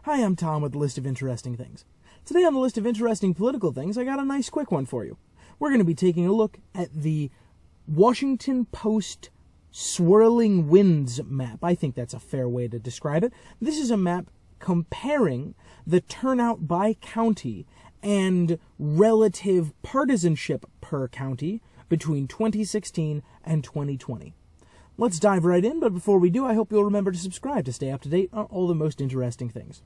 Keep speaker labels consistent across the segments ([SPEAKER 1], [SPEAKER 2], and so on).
[SPEAKER 1] Hi, I'm Tom with the list of interesting things. Today on the list of interesting political things, I got a nice quick one for you. We're going to be taking a look at the Washington Post swirling winds map. I think that's a fair way to describe it. This is a map comparing the turnout by county and relative partisanship per county between 2016 and 2020. Let's dive right in, but before we do, I hope you'll remember to subscribe to stay up to date on all the most interesting things.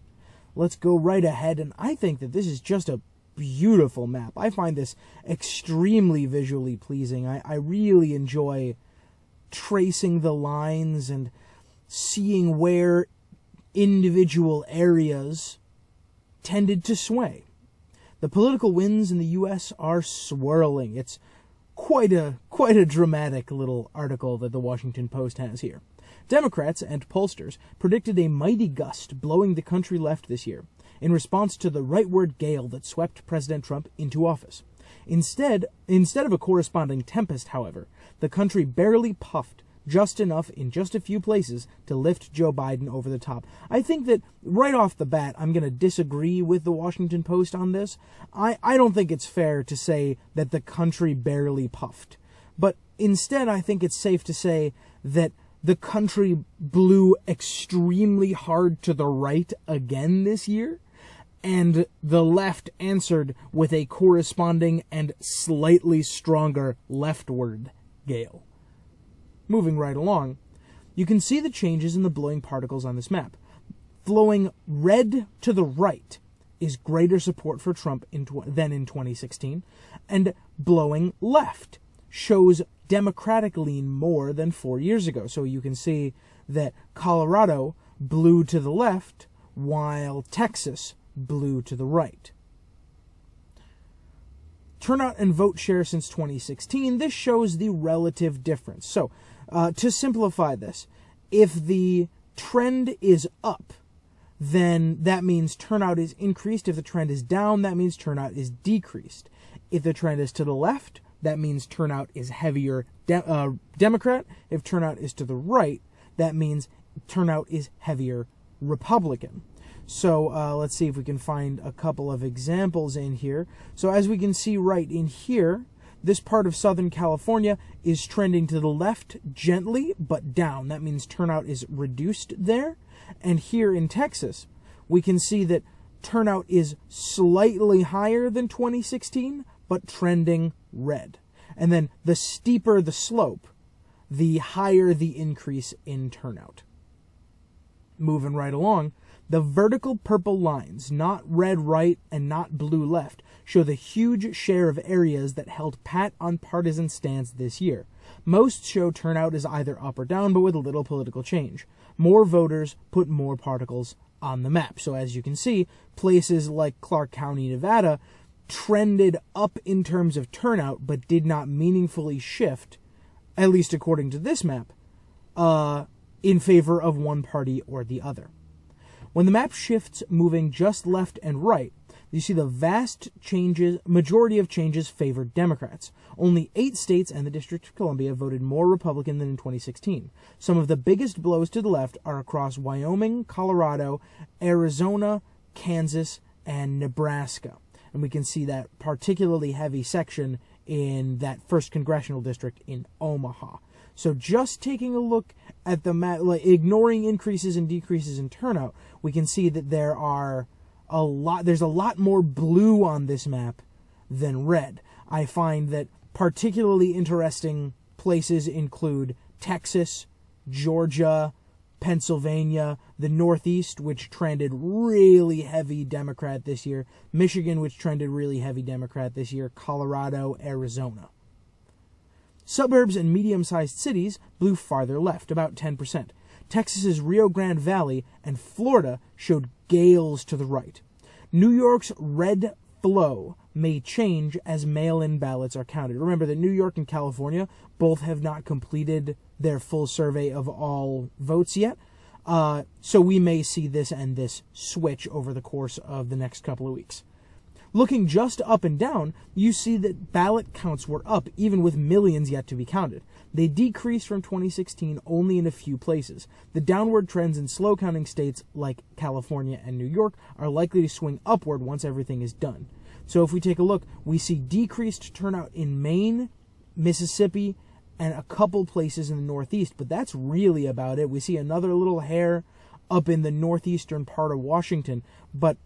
[SPEAKER 1] Let's go right ahead, and I think that this is just a beautiful map. I find this extremely visually pleasing. I really enjoy tracing the lines and seeing where individual areas tended to sway. The political winds in the U.S. are swirling. It's quite a dramatic little article that the Washington Post has here. Democrats and pollsters predicted a mighty gust blowing the country left this year in response to the rightward gale that swept President Trump into office. Instead of a corresponding tempest, however, the country barely puffed just enough in just a few places to lift Joe Biden over the top. I think that right off the bat, I'm going to disagree with the Washington Post on this. I don't think it's fair to say that the country barely puffed. But instead, I think it's safe to say that the country blew extremely hard to the right again this year, and the left answered with a corresponding and slightly stronger leftward gale. Moving right along, you can see the changes in the blowing particles on this map. Flowing red to the right is greater support for Trump than in 2016, and blowing left shows Democratic lean more than 4 years ago. So you can see that Colorado blew to the left, while Texas blew to the right. Turnout and vote share since 2016, this shows the relative difference. So, to simplify this, if the trend is up, then that means turnout is increased. If the trend is down, that means turnout is decreased. If the trend is to the left, that means turnout is heavier Democrat. If turnout is to the right, that means turnout is heavier Republican. So let's see if we can find a couple of examples in here. So as we can see right in here, this part of Southern California is trending to the left gently, but down. That means turnout is reduced there. And here in Texas, we can see that turnout is slightly higher than 2016, but trending red. And then the steeper the slope, the higher the increase in turnout. Moving right along, the vertical purple lines, not red right and not blue left, show the huge share of areas that held pat on partisan stance this year. Most show turnout is either up or down, but with little political change. More voters put more particles on the map. So as you can see, places like Clark County, Nevada, trended up in terms of turnout, but did not meaningfully shift, at least according to this map, in favor of one party or the other. When the map shifts moving just left and right, you see the majority of changes favored Democrats. Only 8 states and the District of Columbia voted more Republican than in 2016. Some of the biggest blows to the left are across Wyoming, Colorado, Arizona, Kansas, and Nebraska. And we can see that particularly heavy section in that 1st Congressional District in Omaha. So just taking a look at the map, like ignoring increases and decreases in turnout, we can see that there's a lot more blue on this map than red. I find that particularly interesting places include Texas, Georgia, Pennsylvania, the Northeast, which trended really heavy Democrat this year, Michigan, which trended really heavy Democrat this year, Colorado, Arizona. Suburbs and medium-sized cities blew farther left, about 10%. Texas's Rio Grande Valley and Florida showed gales to the right. New York's red flow may change as mail-in ballots are counted. Remember that New York and California both have not completed their full survey of all votes yet. So we may see this and this switch over the course of the next couple of weeks. Looking just up and down, you see that ballot counts were up, even with millions yet to be counted. They decreased from 2016 only in a few places. The downward trends in slow counting states like California and New York are likely to swing upward once everything is done. So if we take a look, we see decreased turnout in Maine, Mississippi, and a couple places in the Northeast, but that's really about it. We see another little hair up in the northeastern part of Washington, but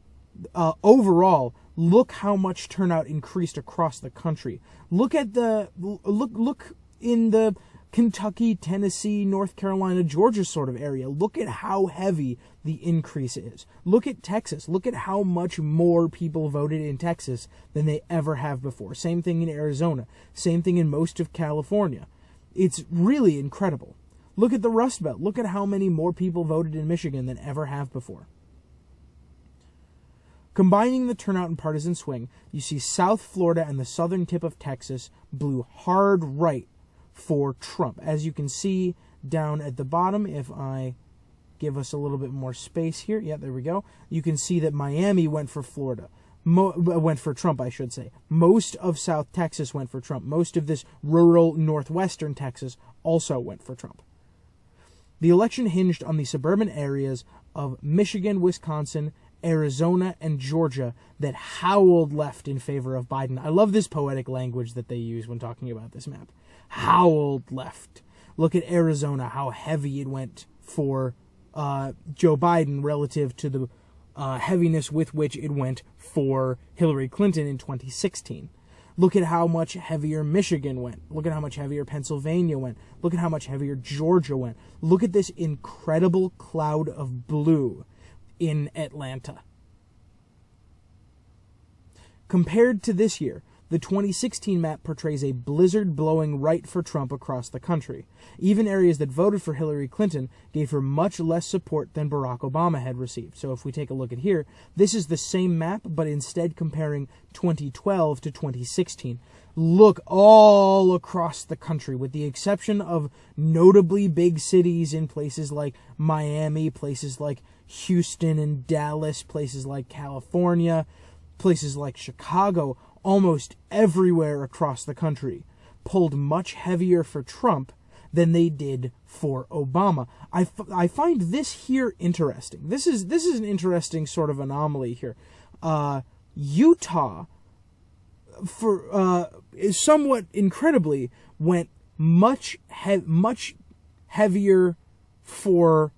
[SPEAKER 1] overall, look how much turnout increased across the country. Look at look in the Kentucky, Tennessee, North Carolina, Georgia sort of area. Look at how heavy the increase is. Look at Texas. Look at how much more people voted in Texas than they ever have before. Same thing in Arizona. Same thing in most of California. It's really incredible. Look at the Rust Belt. Look at how many more people voted in Michigan than ever have before. Combining the turnout and partisan swing, you see South Florida and the southern tip of Texas blew hard right for Trump. As you can see down at the bottom, if I give us a little bit more space here, yeah, there we go. You can see that Miami went for Florida. Went for Trump, I should say. Most of South Texas went for Trump. Most of this rural northwestern Texas also went for Trump. The election hinged on the suburban areas of Michigan, Wisconsin, Arizona, and Georgia that howled left in favor of Biden. I love this poetic language that they use when talking about this map. Howled left. Look at Arizona, how heavy it went for Joe Biden relative to the heaviness with which it went for Hillary Clinton in 2016. Look at how much heavier Michigan went. Look at how much heavier Pennsylvania went. Look at how much heavier Georgia went. Look at this incredible cloud of blue in Atlanta. Compared to this year, the 2016 map portrays a blizzard blowing right for Trump across the country. Even areas that voted for Hillary Clinton gave her much less support than Barack Obama had received. So if we take a look at here, this is the same map, but instead comparing 2012 to 2016. Look all across the country, with the exception of notably big cities in places like Miami, places like Houston and Dallas, places like California, places like Chicago. Almost everywhere across the country pulled much heavier for Trump than they did for Obama. I find this here interesting. This is an interesting sort of anomaly here. Utah, is somewhat incredibly, went much heavier for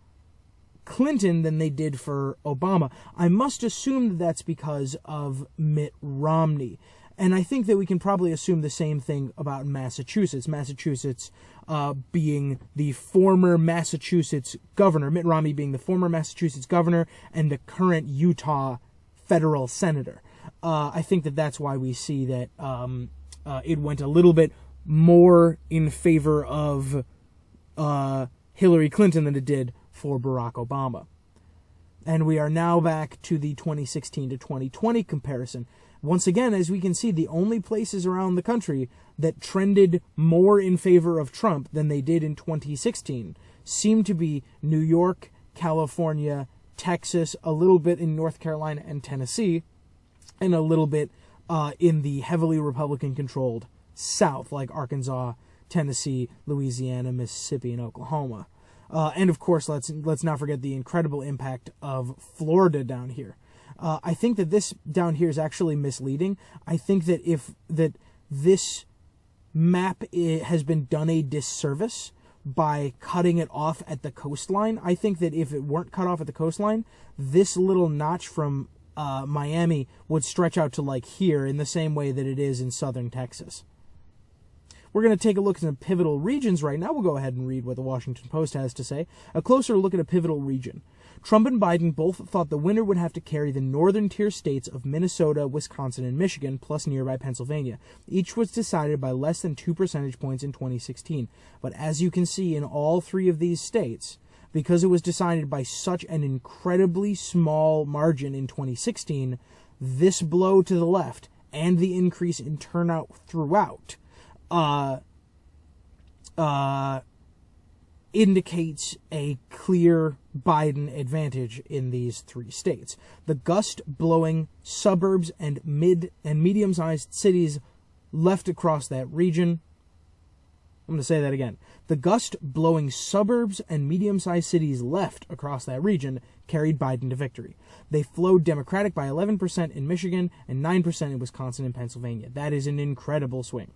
[SPEAKER 1] Clinton than they did for Obama. I must assume that that's because of Mitt Romney. And I think that we can probably assume the same thing about Massachusetts. Massachusetts being the former Massachusetts governor, Mitt Romney being the former Massachusetts governor and the current Utah federal senator. I think that that's why we see that it went a little bit more in favor of Hillary Clinton than it did for Barack Obama. And we are now back to the 2016 to 2020 comparison. Once again, as we can see, the only places around the country that trended more in favor of Trump than they did in 2016 seem to be New York, California, Texas, a little bit in North Carolina and Tennessee, and a little bit in the heavily Republican-controlled South, like Arkansas, Tennessee, Louisiana, Mississippi, and Oklahoma. And of course, let's not forget the incredible impact of Florida down here. I think that this down here is actually misleading. I think that this map has been done a disservice by cutting it off at the coastline. I think that if it weren't cut off at the coastline, this little notch from Miami would stretch out to like here in the same way that it is in southern Texas. We're going to take a look at some pivotal regions right now. We'll go ahead and read what the Washington Post has to say. A closer look at a pivotal region. Trump and Biden both thought the winner would have to carry the northern tier states of Minnesota, Wisconsin, and Michigan, plus nearby Pennsylvania. Each was decided by less than 2 percentage points in 2016. But as you can see in all three of these states, because it was decided by such an incredibly small margin in 2016, this blow to the left and the increase in turnout throughout indicates a clear Biden advantage in these 3 states. The gust blowing suburbs and medium-sized cities left across that region. I'm going to say that again. The gust blowing suburbs and medium-sized cities left across that region carried Biden to victory. They flowed Democratic by 11% in Michigan and 9% in Wisconsin and Pennsylvania. That is an incredible swing.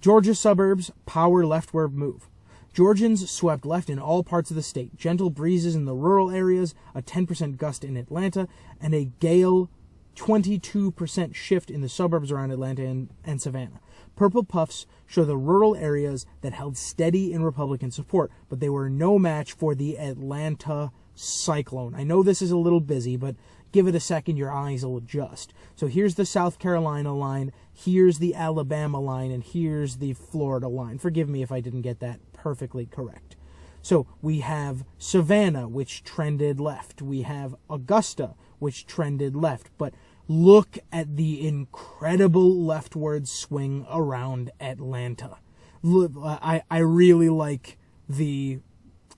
[SPEAKER 1] Georgia suburbs, power leftward move. Georgians swept left in all parts of the state. Gentle breezes in the rural areas, a 10% gust in Atlanta, and a gale 22% shift in the suburbs around Atlanta and Savannah. Purple puffs show the rural areas that held steady in Republican support, but they were no match for the Atlanta cyclone. I know this is a little busy, but give it a second, your eyes will adjust. So here's the South Carolina line, here's the Alabama line, and here's the Florida line. Forgive me if I didn't get that perfectly correct. So we have Savannah, which trended left. We have Augusta, which trended left. But look at the incredible leftward swing around Atlanta. Look, I really like the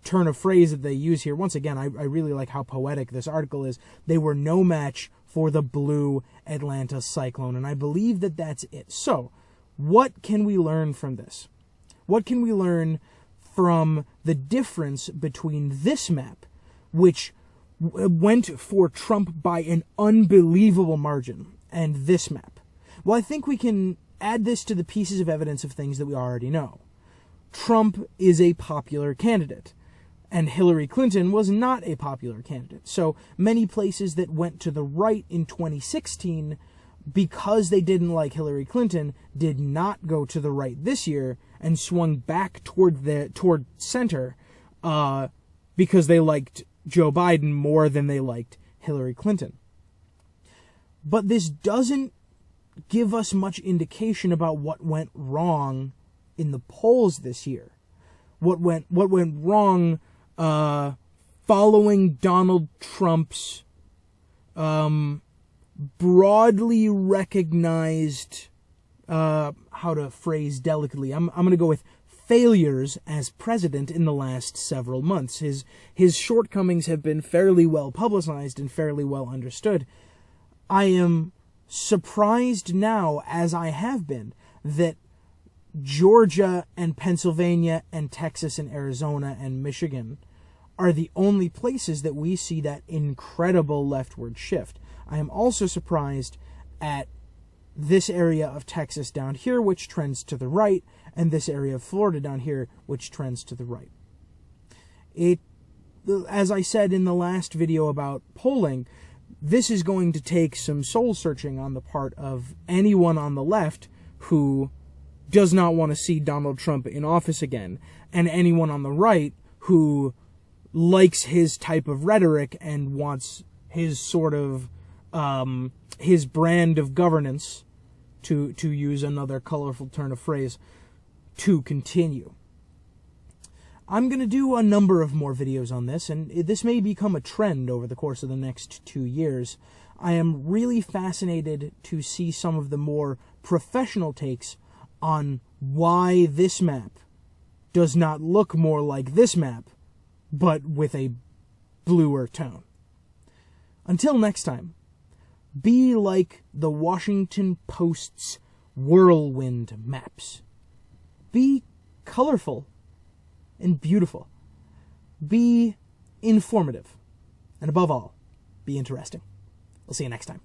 [SPEAKER 1] turn of phrase that they use here. Once again, I really like how poetic this article is. They were no match for the blue Atlanta cyclone, and I believe that that's it. So, what can we learn from this? What can we learn from the difference between this map, which went for Trump by an unbelievable margin, and this map? Well, I think we can add this to the pieces of evidence of things that we already know. Trump is a popular candidate, and Hillary Clinton was not a popular candidate. So many places that went to the right in 2016, because they didn't like Hillary Clinton, did not go to the right this year and swung back toward center because they liked Joe Biden more than they liked Hillary Clinton. But this doesn't give us much indication about what went wrong in the polls this year. What went wrong following Donald Trump's broadly recognized, how to phrase delicately, I'm going to go with failures as president in the last several months. His shortcomings have been fairly well publicized and fairly well understood. I am surprised now, as I have been, that Georgia and Pennsylvania and Texas and Arizona and Michigan are the only places that we see that incredible leftward shift. I am also surprised at this area of Texas down here, which trends to the right, and this area of Florida down here, which trends to the right. As I said in the last video about polling, this is going to take some soul searching on the part of anyone on the left who does not want to see Donald Trump in office again, and anyone on the right who likes his type of rhetoric and wants his sort of his brand of governance, to use another colorful turn of phrase, to continue. I'm going to do a number of more videos on this, and this may become a trend over the course of the next 2 years. I am really fascinated to see some of the more professional takes on why this map does not look more like this map, but with a bluer tone. Until next time, be like the Washington Post's whirlwind maps. Be colorful and beautiful. Be informative. And above all, be interesting. We'll see you next time.